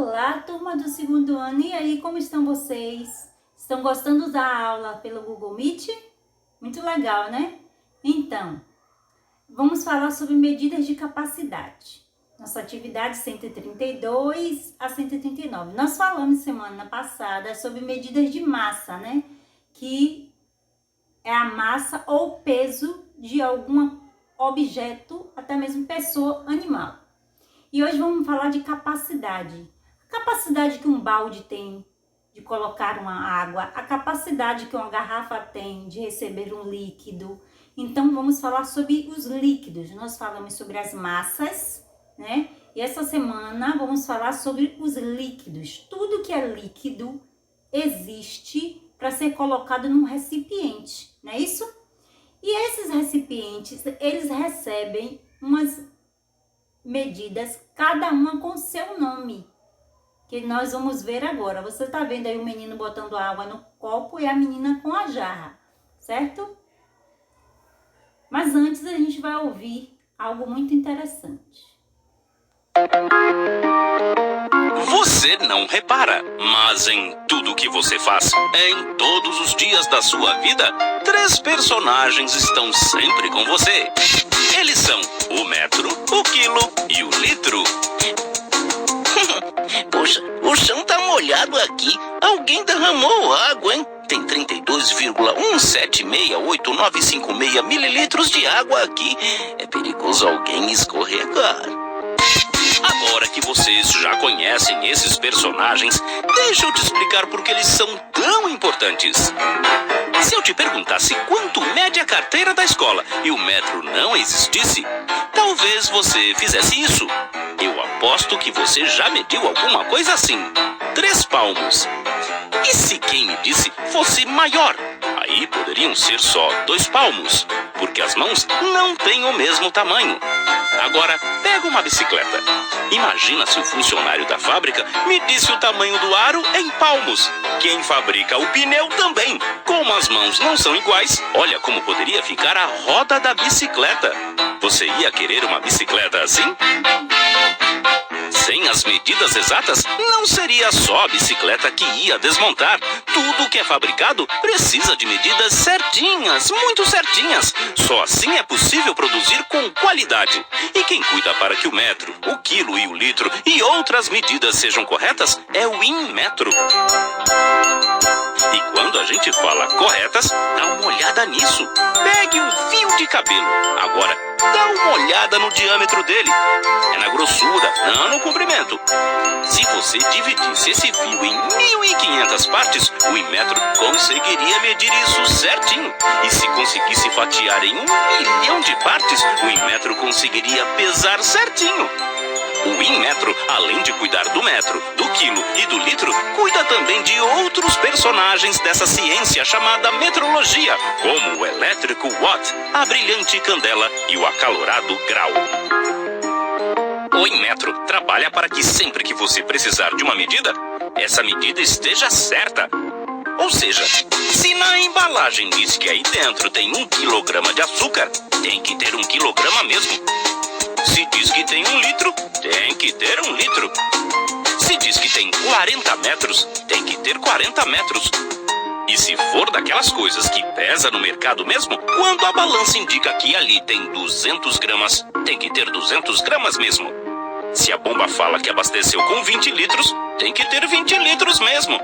Olá, turma do segundo ano. E aí, como estão vocês? Estão gostando da aula pelo Google Meet? Muito legal, né? Então, vamos falar sobre medidas de capacidade. Nossa atividade 132 a 139. Nós falamos semana passada sobre medidas de massa, né? Que é a massa ou peso de algum objeto, até mesmo pessoa, animal. E hoje vamos falar de capacidade. A capacidade que um balde tem de colocar uma água, a capacidade que uma garrafa tem de receber um líquido. Então vamos falar sobre os líquidos. Nós falamos sobre as massas, né? E essa semana vamos falar sobre os líquidos. Tudo que é líquido existe para ser colocado num recipiente, não é isso? E esses recipientes, eles recebem umas medidas, cada uma com seu nome, que nós vamos ver agora. Você tá vendo aí o menino botando água no copo e a menina com a jarra, certo? Mas antes a gente vai ouvir algo muito interessante. Você não repara, mas em tudo que você faz, em todos os dias da sua vida, 3 personagens estão sempre com você. Eles são o metro, o quilo e o litro. Poxa, o chão tá molhado aqui. Alguém derramou água, hein? Tem 32,1768956 mililitros de água aqui. É perigoso alguém escorregar. Agora que vocês já conhecem esses personagens, deixa eu te explicar por que eles são tão importantes. Se eu te perguntasse quanto mede a carteira da escola e o metro não existisse, talvez você fizesse isso. Eu aposto que você já mediu alguma coisa assim. 3 palmos. E se quem me disse fosse maior? Aí poderiam ser só 2 palmos, porque as mãos não têm o mesmo tamanho. Agora, pega uma bicicleta. Imagina se o funcionário da fábrica medisse o tamanho do aro em palmos. Quem fabrica o pneu também. Como as mãos não são iguais, olha como poderia ficar a roda da bicicleta. Você ia querer uma bicicleta assim? Sem as medidas exatas, não seria só a bicicleta que ia desmontar. Tudo que é fabricado precisa de medidas certinhas, muito certinhas. Só assim é possível produzir com qualidade. E quem cuida para que o metro, o quilo e o litro e outras medidas sejam corretas é o Inmetro. E quando a gente fala corretas, dá uma olhada nisso. Pegue um fio de cabelo. Agora, dá uma olhada no diâmetro dele. É na grossura, não no comprimento. Se você dividisse esse fio em 1.500 partes, o Inmetro conseguiria medir isso certinho. E se conseguisse fatiar em 1 milhão de partes, o Inmetro conseguiria pesar certinho. O Inmetro, além de cuidar do metro, do quilo e do litro, cuida também de outros personagens dessa ciência chamada metrologia, como o elétrico watt, a brilhante candela e o acalorado grau. O Inmetro trabalha para que sempre que você precisar de uma medida, essa medida esteja certa. Ou seja, se na embalagem diz que aí dentro tem 1 quilograma de açúcar, tem que ter 1 quilograma mesmo. Se diz que tem 1 litro, tem que ter 1 litro. Se diz que tem 40 metros, tem que ter 40 metros. E se for daquelas coisas que pesa no mercado mesmo, quando a balança indica que ali tem 200 gramas, tem que ter 200 gramas mesmo. Se a bomba fala que abasteceu com 20 litros, tem que ter 20 litros mesmo.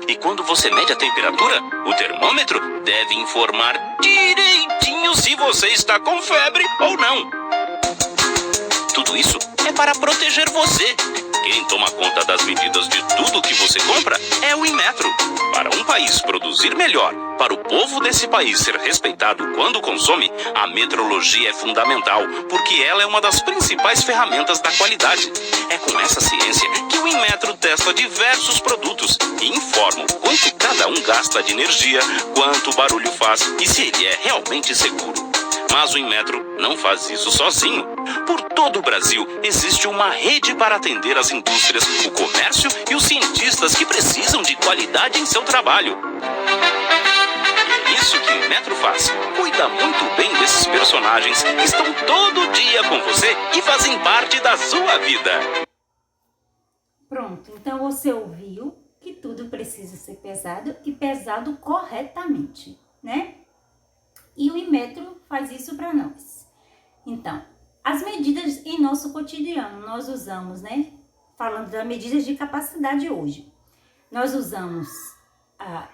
E quando você mede a temperatura, o termômetro deve informar direitinho se você está com febre ou não. Tudo isso é para proteger você. Quem toma conta das medidas de tudo que você compra é o Inmetro. Para um país produzir melhor, para o povo desse país ser respeitado quando consome, a metrologia é fundamental, porque ela é uma das principais ferramentas da qualidade. É com essa ciência que o Inmetro testa diversos produtos e informa o quanto cada um gasta de energia, quanto barulho faz e se ele é realmente seguro. Mas o Inmetro não faz isso sozinho. Por todo o Brasil, existe uma rede para atender as indústrias, o comércio e os cientistas que precisam de qualidade em seu trabalho. E é isso que o Inmetro faz. Cuida muito bem desses personagens que estão todo dia com você e fazem parte da sua vida. Pronto. Pronto, então você ouviu que tudo precisa ser pesado e pesado corretamente, né? E o Inmetro faz isso para nós. Então, as medidas em nosso cotidiano, nós usamos, né? Falando das medidas de capacidade hoje. Nós usamos,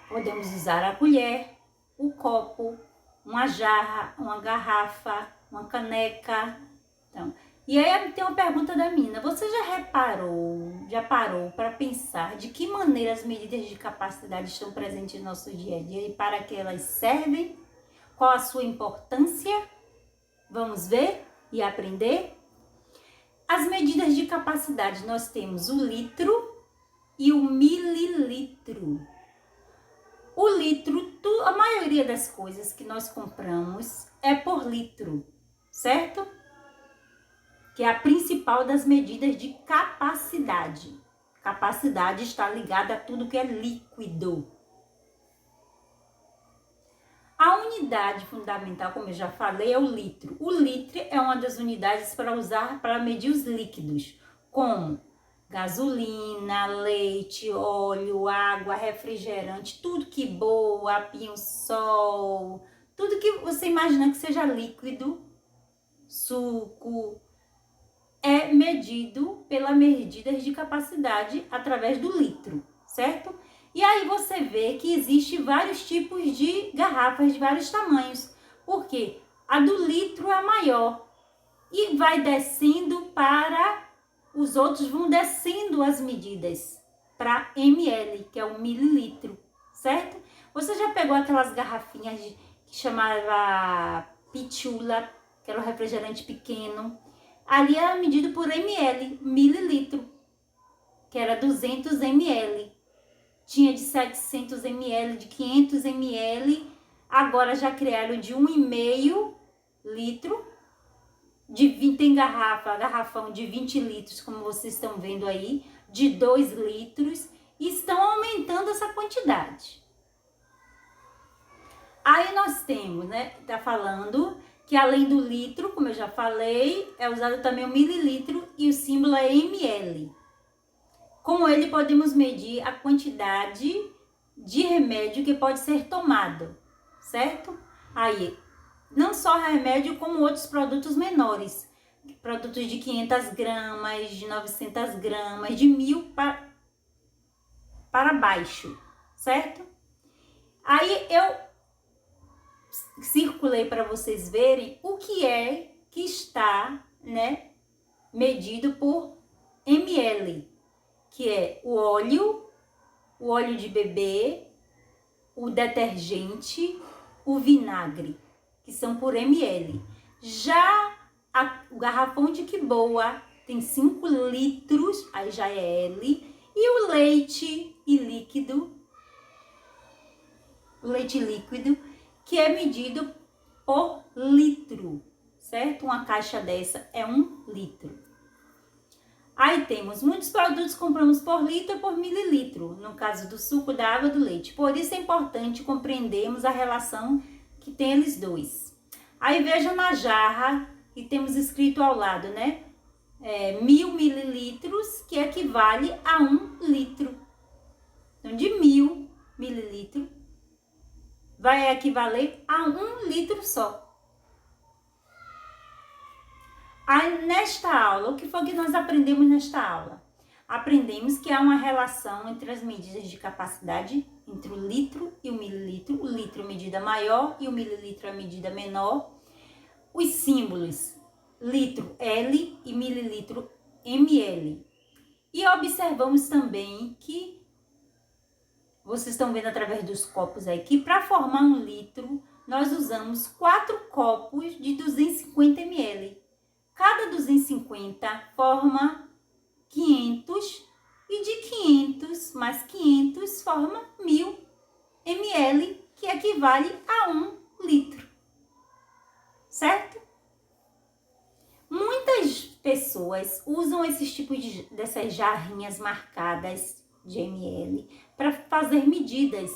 podemos usar a colher, o copo, uma jarra, uma garrafa, uma caneca. Então, e aí tem uma pergunta da menina, você já parou para pensar de que maneira as medidas de capacidade estão presentes no nosso dia a dia e para que elas servem? Qual a sua importância? Vamos ver e aprender? As medidas de capacidade, nós temos o litro e o mililitro. O litro, a maioria das coisas que nós compramos é por litro, certo? Que é a principal das medidas de capacidade. Capacidade está ligada a tudo que é líquido. A unidade fundamental, como eu já falei, é o litro. O litro é uma das unidades para usar para medir os líquidos, como gasolina, leite, óleo, água, refrigerante, tudo que boa, pinho-sol, tudo que você imagina que seja líquido, suco, é medido pelas medidas de capacidade através do litro, certo? E aí você vê que existe vários tipos de garrafas de vários tamanhos, porque a do litro é a maior e vai descendo para os outros, vão descendo as medidas para ml, que é o mililitro, certo? Você já pegou aquelas garrafinhas que chamava pitula, que era um refrigerante pequeno? Ali era medido por ml, mililitro, que era 200 ml. Tinha de 700 ml, de 500 ml, agora já criaram de 1,5 litro, tem garrafão de 20 litros, como vocês estão vendo aí, de 2 litros, e estão aumentando essa quantidade. Aí nós temos, né, tá falando que além do litro, como eu já falei, é usado também o mililitro e o símbolo é ml. Com ele podemos medir a quantidade de remédio que pode ser tomado, certo? Aí, não só remédio, como outros produtos menores. Produtos de 500 gramas, de 900 gramas, de 1.000 para baixo, certo? Aí eu circulei para vocês verem o que é que está, né, medido por ml, que é o óleo de bebê, o detergente, o vinagre, que são por ml. Já o garrafão de que boa tem 5 litros, aí já é L, e o leite líquido, que é medido por litro, certo? Uma caixa dessa é 1 litro. Aí temos muitos produtos que compramos por litro ou por mililitro, no caso do suco, da água, do leite. Por isso é importante compreendermos a relação que tem eles dois. Aí veja na jarra que temos escrito ao lado, né? 1.000 mililitros, que equivale a 1 litro. Então, de 1.000 mililitros vai equivaler a 1 litro só. Aí, nesta aula, o que foi que nós aprendemos nesta aula? Aprendemos que há uma relação entre as medidas de capacidade, entre o litro e o mililitro. O litro é a medida maior e o mililitro é a medida menor. Os símbolos, litro L e mililitro ml. E observamos também que, vocês estão vendo através dos copos aí, que para formar 1 litro, nós usamos 4 copos de 250 ml. Cada 250 forma 500 e de 500 mais 500 forma 1.000 ml, que equivale a 1 litro, certo? Muitas pessoas usam esses tipos dessas jarrinhas marcadas de ml para fazer medidas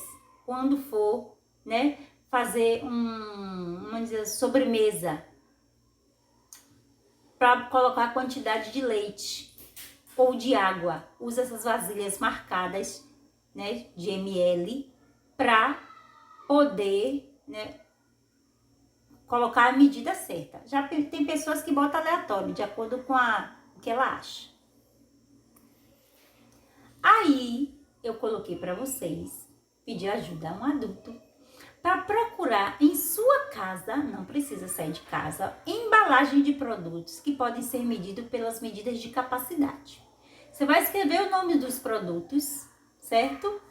quando for, né, fazer vamos dizer, sobremesa, para colocar a quantidade de leite. ou de água. Usa essas vasilhas marcadas, né, de ml, para poder, né, colocar a medida certa. Já tem pessoas que botam aleatório, de acordo com o que ela acha. Aí, eu coloquei para vocês pedir ajuda a um adulto para procurar em sua casa, não precisa sair de casa, embalagem de produtos que podem ser medidos pelas medidas de capacidade. Você vai escrever o nome dos produtos, certo?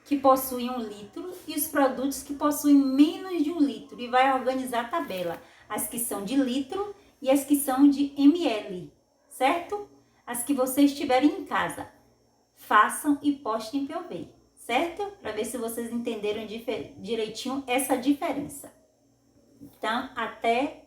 Que possuem 1 litro e os produtos que possuem menos de 1 litro, e vai organizar a tabela, as que são de litro e as que são de ml, certo? As que vocês tiverem em casa, façam e postem para eu ver, certo? Para ver se vocês entenderam direitinho essa diferença. Então, até